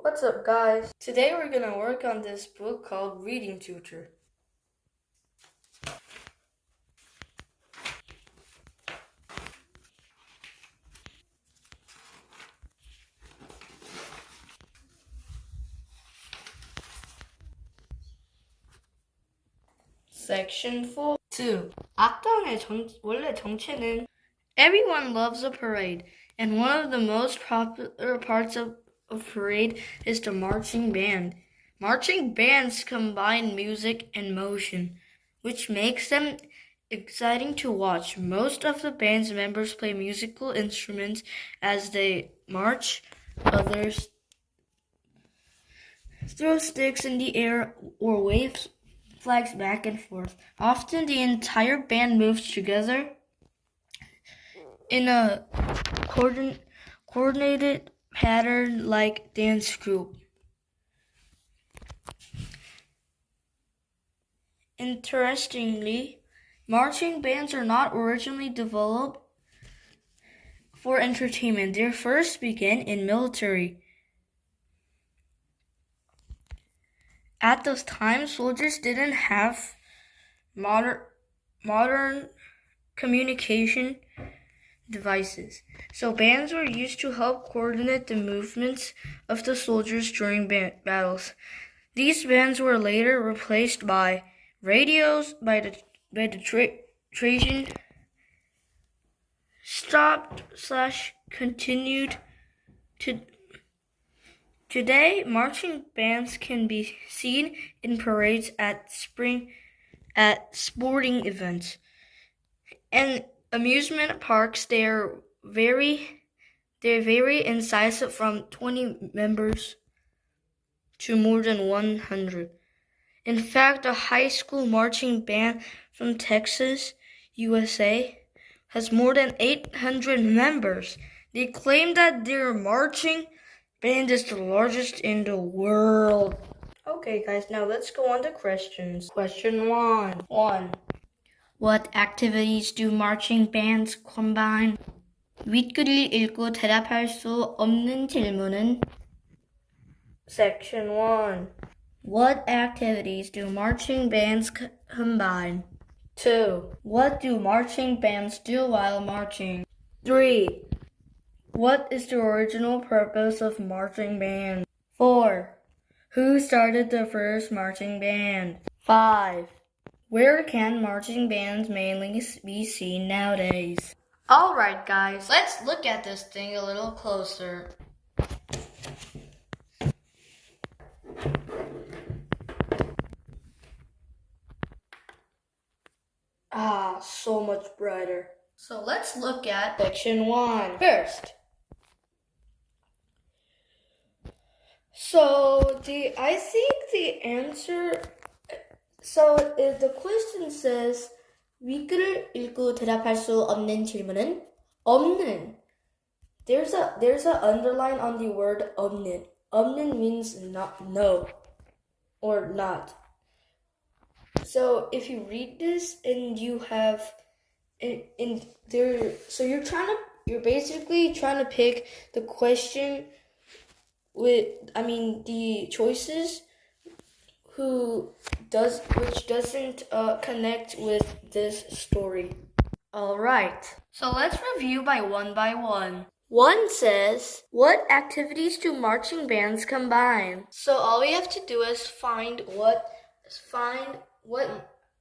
What's up, guys? Today we're going to work on this book called Reading Tutor. Section 4. 2. 악당의 원래 정체는 Everyone loves a parade, and one of the most popular parts of a parade is the marching band. Marching bands combine music and motion, which makes them exciting to watch. Most of the band's members play musical instruments as they march. Others throw sticks in the air or wave flags back and forth. Often the entire band moves together in a coordinated pattern like dance group. Interestingly, marching bands are not originally developed for entertainment. They first began in military. At those times, soldiers didn't have modern communication devices, so bands were used to help coordinate the movements of the soldiers during battles. These bands were later replaced by radios by the Trajan stopped/continued to. Today, marching bands can be seen in parades at sporting events and amusement parks. They vary in size from 20 members to more than 100. In fact, a high school marching band from Texas, USA, has more than 800 members. They claim that their marching band is the largest in the world. Okay, guys, now let's go on to questions. Question 1. What activities do marching bands combine? 윗글을 읽고 대답할 수 없는 질문은 Section 1. What activities do marching bands combine? 2. What do marching bands do while marching? 3. What is the original purpose of marching band? 4. Who started the first marching band? 5. Where can marching bands mainly be seen nowadays? Alright, guys, let's look at this thing a little closer. So much brighter. So let's look at Section 1 first. So the question says 윗글을 읽고 대답할 수 없는 질문은 없는. There's a underline on the word 없는. 없는 means not, no, or not. So if you read this and you have you're basically trying to pick the question the choices which doesn't connect with this story. Alright, so let's review by one. 1 says, what activities do marching bands combine? So all we have to do is find what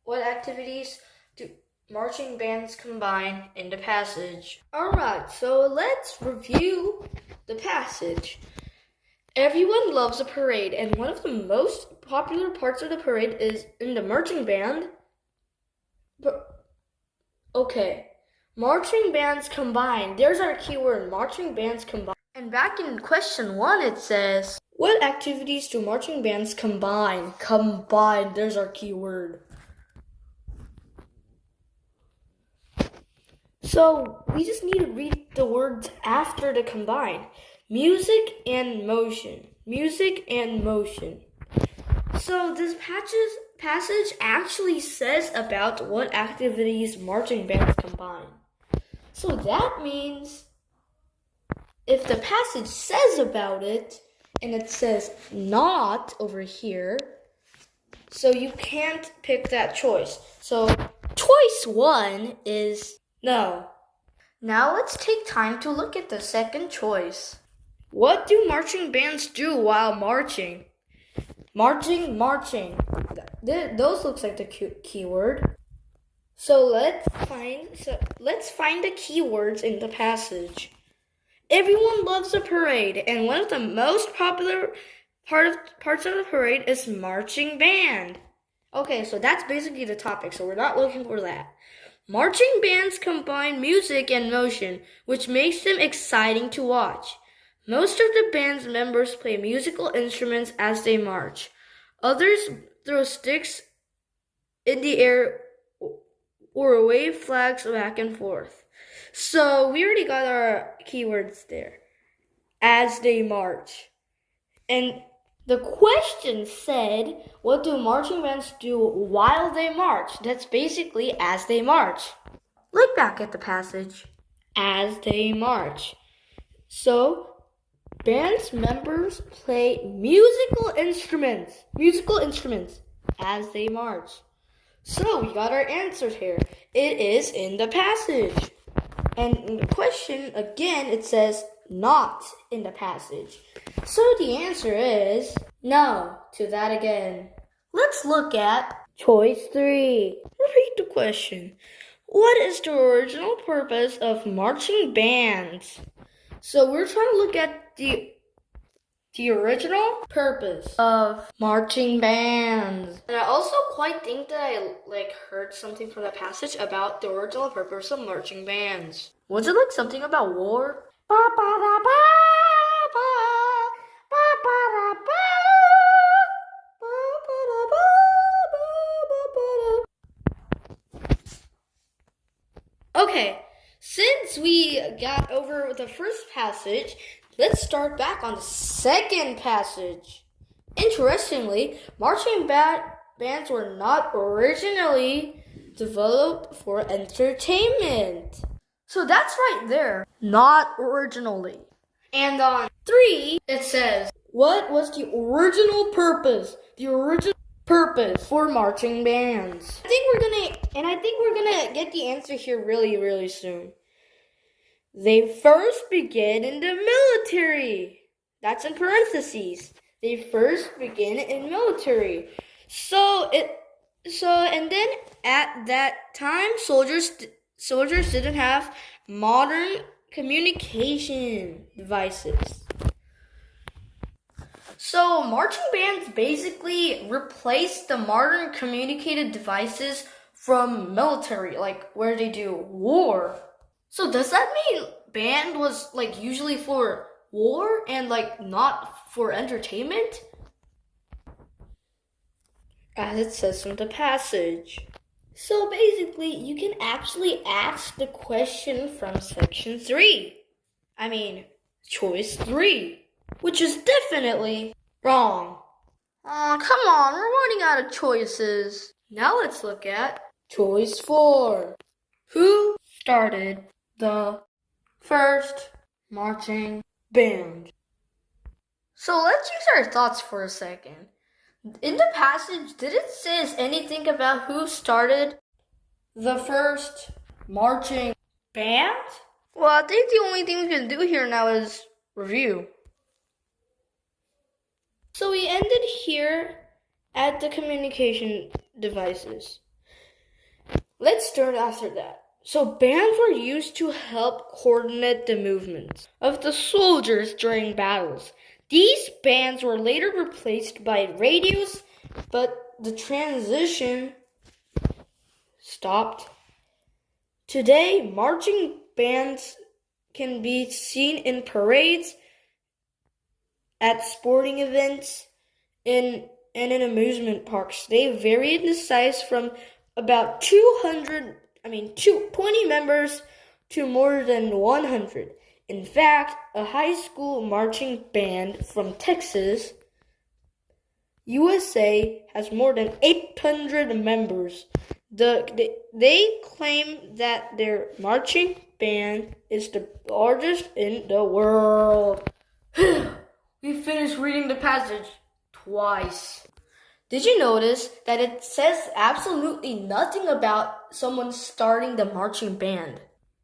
activities do marching bands combine in the passage. Alright, so let's review the passage. Everyone loves a parade, and one of the most popular parts of the parade is in the marching band. Marching bands combine. There's our keyword, marching bands combine. And back in question 1, it says, what activities do marching bands combine? Combine, there's our keyword. So we just need to read the words after the combine. Music and motion. So this passage actually says about what activities marching bands combine. So that means if the passage says about it, and it says not over here. So you can't pick that choice. So choice 1 is no. Now let's take time to look at the second choice. What do marching bands do while marching? Marching. Those looks like the keyword. So let's find the keywords in the passage. Everyone loves a parade, and one of the most popular parts of the parade is marching band. Okay, so that's basically the topic, so we're not looking for that. Marching bands combine music and motion, which makes them exciting to watch. Most of the band's members play musical instruments as they march. Others throw sticks in the air or wave flags back and forth. So we already got our keywords there. As they march. And the question said, what do marching bands do while they march? That's basically as they march. Look back at the passage. As they march. So, band's members play musical instruments as they march. So, we got our answers here. It is in the passage. And in the question, again, it says not in the passage. So the answer is no to that again. Let's look at choice 3. Repeat the question. What is the original purpose of marching bands? So we're trying to look at the original purpose of marching bands. And I also quite think that I heard something from the passage about the original purpose of marching bands. Was it like something about war? Okay, since we got over the first passage, let's start back on the second passage. Interestingly, marching bands were not originally developed for entertainment. So that's right there. Not originally. And on 3, it says, what was the original purpose? The original purpose for marching bands. I think we're gonna get the answer here really, really soon. They first begin in the military. That's in parentheses. They first begin in military. And then at that time, soldiers didn't have modern communication devices. So marching bands basically replaced the modern communicated devices from military, like where they do war. So does that mean band was usually for war and not for entertainment? As it says in the passage. So basically, you can actually ask the question from section 3. Choice 3, which is definitely wrong. Oh, come on, we're running out of choices. Now let's look at choice 4. Who started the first marching band? So let's use our thoughts for a second. In the passage, did it say anything about who started the first marching band? Well, I think the only thing we can do here now is review. So we ended here at the communication devices. Let's start after that. So bands were used to help coordinate the movements of the soldiers during battles. These bands were later replaced by radios, but the transition stopped. Today, marching bands can be seen in parades, at sporting events, and in amusement parks. They vary in the size from about 20 members to more than 100. In fact, a high school marching band from Texas, USA, has more than 800 members. They claim that their marching band is the largest in the world. We finished reading the passage twice. Did you notice that it says absolutely nothing about someone starting the marching band?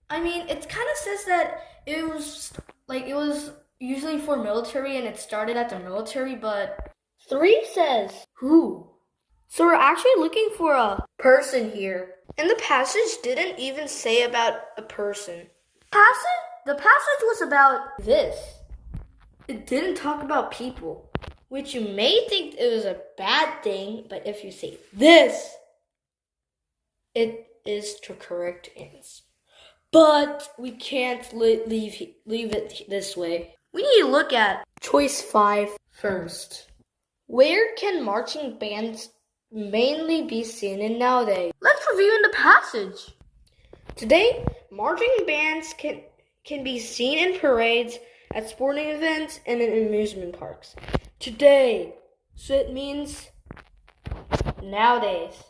I mean, it kind of says that it was usually for military and it started at the military, but 3 says who? So we're actually looking for a person here. And the passage didn't even say about a person. The passage was about this. It didn't talk about people, which you may think it was a bad thing, but if you say this, it is the correct answer. But we can't leave it this way. We need to look at choice 5 first. Where can marching bands mainly be seen in nowadays? Let's review in the passage. Today, marching bands can be seen in parades, at sporting events, and in amusement parks. Today, so it means nowadays.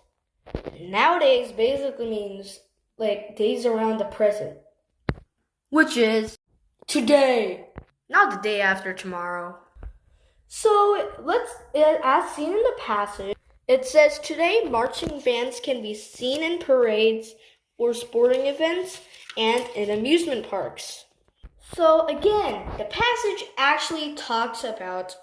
Nowadays basically means like days around the present, which is today, not the day after tomorrow. So as seen in the passage, it says today marching bands can be seen in parades or sporting events and in amusement parks. So again, the passage actually talks about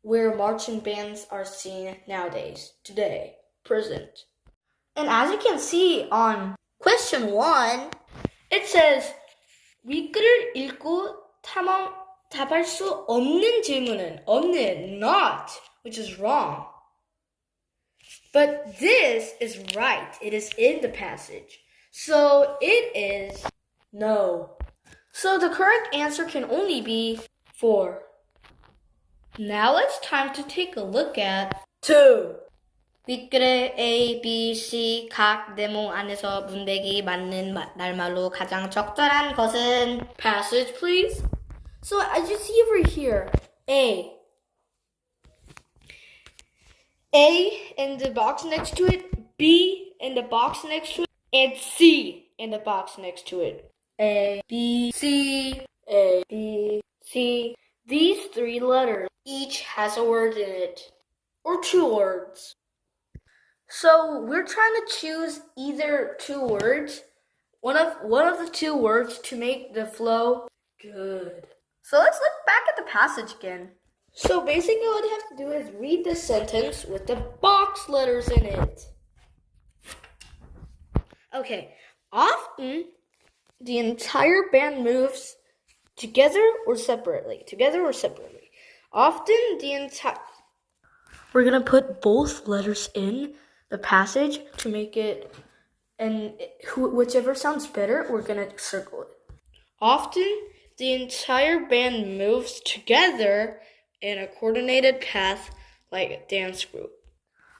where marching bands are seen nowadays, today, present. And as you can see on question 1, it says 위글을 읽고 답할 수 없는 질문은 없는, not, which is wrong. But this is right. It is in the passage. So it is no. So the correct answer can only be 4. Now it's time to take a look at 2. 윗글의 A, B, C 각 네모 안에서 문백이 맞는 낱말로 가장 적절한 것은 passage, please. So as you see over here, A in the box next to it, B in the box next to it, and C in the box next to it. A, B, C, A, B, C. These 3 letters each has a word in it, or 2 words. So we're trying to choose either 2 words, one of the 2 words to make the flow good. So let's look back at the passage again. So basically what you have to do is read the sentence with the box letters in it. Okay, often the entire band moves together or separately. Often the entire... We're going to put both letters in the passage to make it, and whichever sounds better, we're going to circle it. Often the entire band moves together in a coordinated path like a dance group.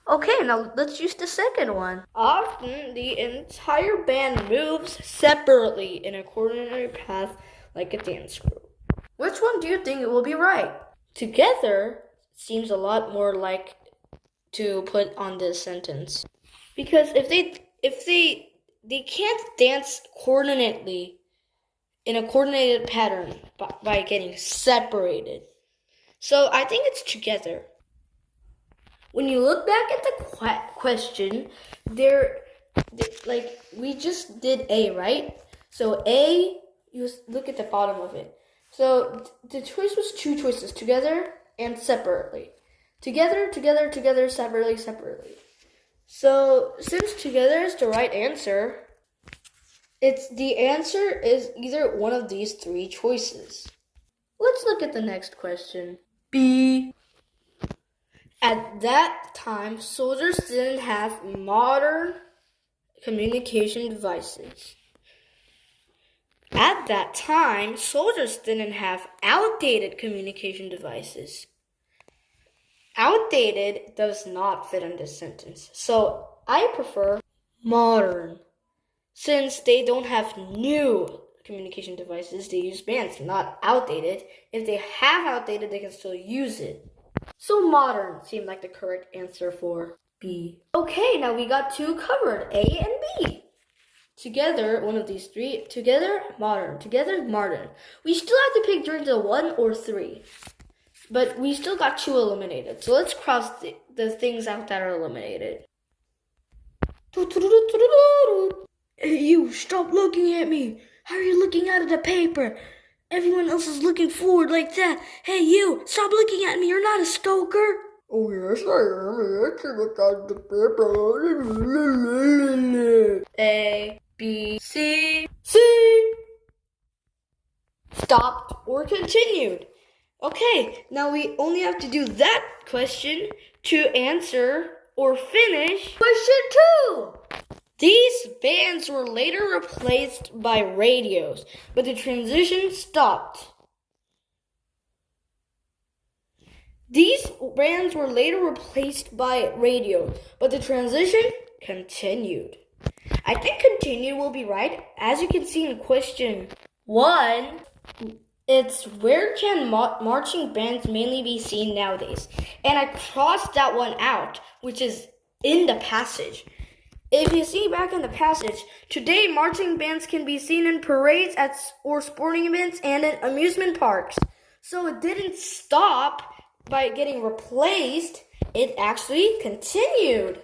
Okay, now let's use the second one. Often the entire band moves separately in a coordinated path like a dance group. Which one do you think will be right? Together seems a lot more like to put on this sentence. Because if they can't dance coordinately in a coordinated pattern by getting separated. So I think it's together. When you look back at the question, we just did A, right? So A, you look at the bottom of it. So the choice was 2 choices, together and separately. Together, separately. So since together is the right answer, the answer is either one of these 3 choices. Let's look at the next question. B. At that time, soldiers didn't have modern communication devices. At that time, soldiers didn't have outdated communication devices. Outdated does not fit in this sentence, so I prefer modern. Since they don't have new communication devices, they use bands, not outdated. If they have outdated, they can still use it. So modern seemed like the correct answer for B. Okay, now we got 2 covered, A and B. Together, one of these three. Together, modern. Together, modern. We still have to pick during the 1 or 3. But we still got 2 eliminated. So let's cross the things out that are eliminated. Hey, you, stop looking at me. How are you looking out of the paper? Everyone else is looking forward like that. Hey, you, stop looking at me. You're not a stoker. Oh, yes, I am. I can look out of the paper. A, B, C, C. Stopped or continued. Okay, now we only have to do that question to answer or finish question 2. These bands were later replaced by radios, but the transition stopped. These bands were later replaced by radio, but the transition continued. I think continue will be right. As you can see in question 1, it's where can marching bands mainly be seen nowadays? And I crossed that one out, which is in the passage. If you see back in the passage, today marching bands can be seen in parades or sporting events and in amusement parks. So it didn't stop by getting replaced, it actually continued.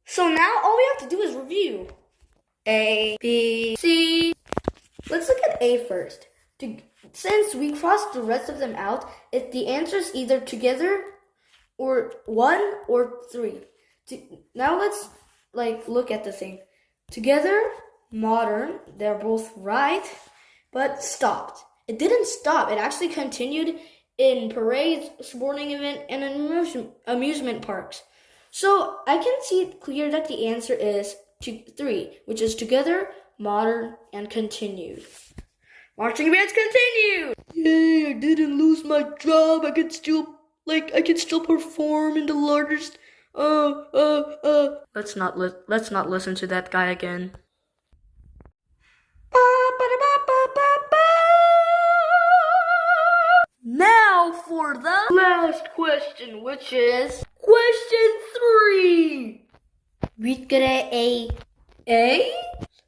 So now all we have to do is review. A, B, C. Let's look at A first. Since we crossed the rest of them out, the answer is either together or 1 or 3. Now let's look at the thing. Together, modern, they're both right, but stopped. It didn't stop. It actually continued in parades, sporting event, and amusement parks. So I can see it clear that the answer is 3, which is together, modern, and continued. Marching bands continued! Yay, I didn't lose my job. I can still perform in the largest Let's not listen to that guy again. Now for the last question, which is question 3. 위글의 A. A?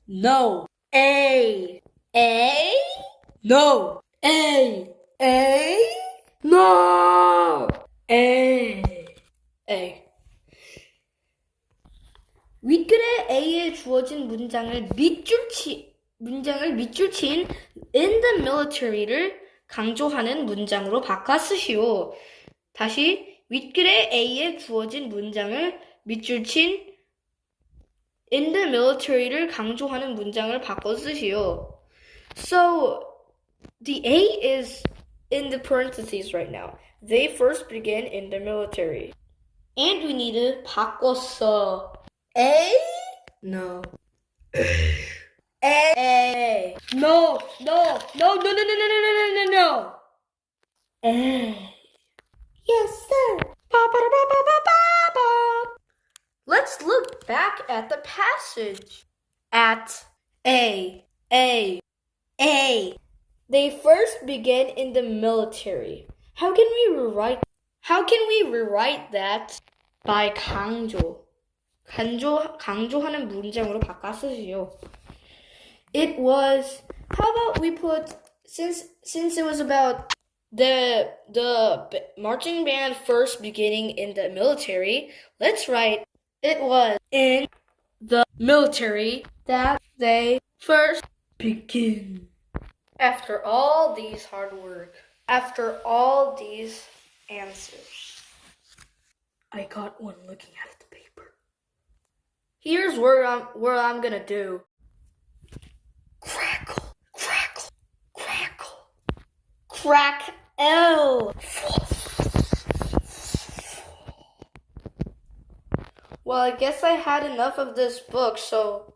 No. A. A? No. A. A? No. A. A. 윗글의 A에 주어진 문장을 밑줄 친 in the military를 강조하는 문장으로 바꿔 쓰시오. 다시 윗글의 A에 주어진 문장을 밑줄 친 in the military를 강조하는 문장을 바꿔 쓰시오. So the A is in the parentheses right now. They first begin in the military. And we need to 바꿨어. A? No. A. No. A. Yes, sir. Let's look back at the passage. At A. They first begin in the military. How can we rewrite that by 강조? 강조하는 문장으로 바꿔 쓰시오. It was, how about we put, since it was about the marching band first beginning in the military, let's write it was in the military that they first begin. After all these hard work, after all these answers, I got one looking at the paper. Here's where I'm gonna do. Crackle, crackle, crackle, crack L. Well, I guess I had enough of this book, so